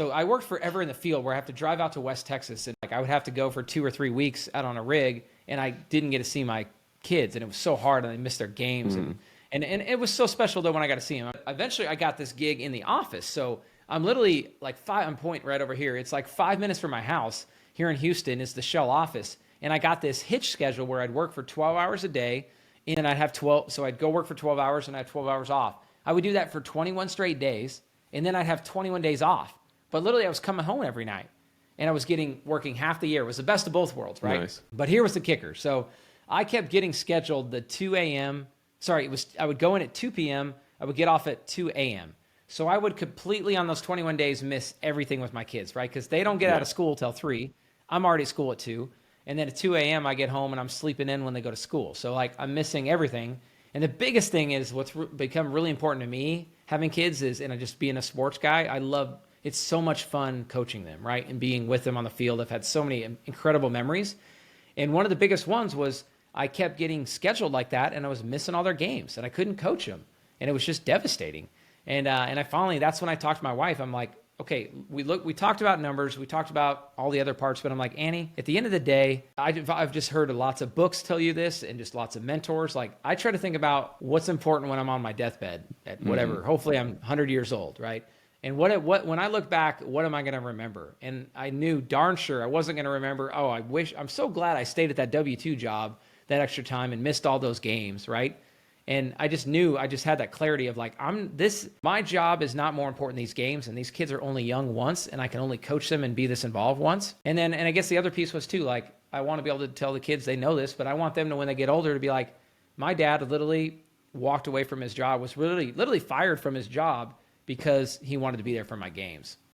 So I worked forever in the field where I have to drive out to West Texas, and like I would have to go for 2 or 3 weeks out on a rig, and I didn't get to see my kids, and it was so hard, and I missed their games, and Mm. and it was so special though when I got to see them. Eventually, I got this gig in the office, so I'm literally like I'm pointing right over here. It's like 5 minutes from my house here in Houston. Is the Shell office, and I got this hitch schedule where I'd work for 12 hours a day, and I'd have 12. So I'd go work for 12 hours, and I had 12 hours off. I would do that for 21 straight days, and then I'd have 21 days off. But literally, I was coming home every night, and I was working half the year. It was the best of both worlds, right? Nice. But here was the kicker. So I kept getting scheduled the 2 a.m. Sorry, I would go in at 2 p.m. I would get off at 2 a.m. So I would completely on those 21 days miss everything with my kids, right? Because they don't get out of school till 3. I'm already at school at 2. And then at 2 a.m. I get home and I'm sleeping in when they go to school. So like I'm missing everything. And the biggest thing is what's become really important to me having kids is, and I just being a sports guy, it's so much fun coaching them, right? And being with them on the field. I've had so many incredible memories. And one of the biggest ones was I kept getting scheduled like that and I was missing all their games and I couldn't coach them. And it was just devastating. And I finally, that's when I talked to my wife. I'm like, okay, we talked about numbers. We talked about all the other parts, but I'm like, Annie, at the end of the day, I've just heard lots of books tell you this and just lots of mentors. Like I try to think about what's important when I'm on my deathbed at whatever, hopefully I'm 100 years old, right? And when I look back, what am I going to remember? And I knew darn sure I wasn't going to remember, I'm so glad I stayed at that W-2 job that extra time and missed all those games, right? And I just knew, I just had that clarity of like, my job is not more important than these games, and these kids are only young once, and I can only coach them and be this involved once. And I guess the other piece was too, like, I want to be able to tell the kids they know this, but I want them to, when they get older, to be like, my dad literally walked away from his job, was literally fired from his job because he wanted to be there for my games.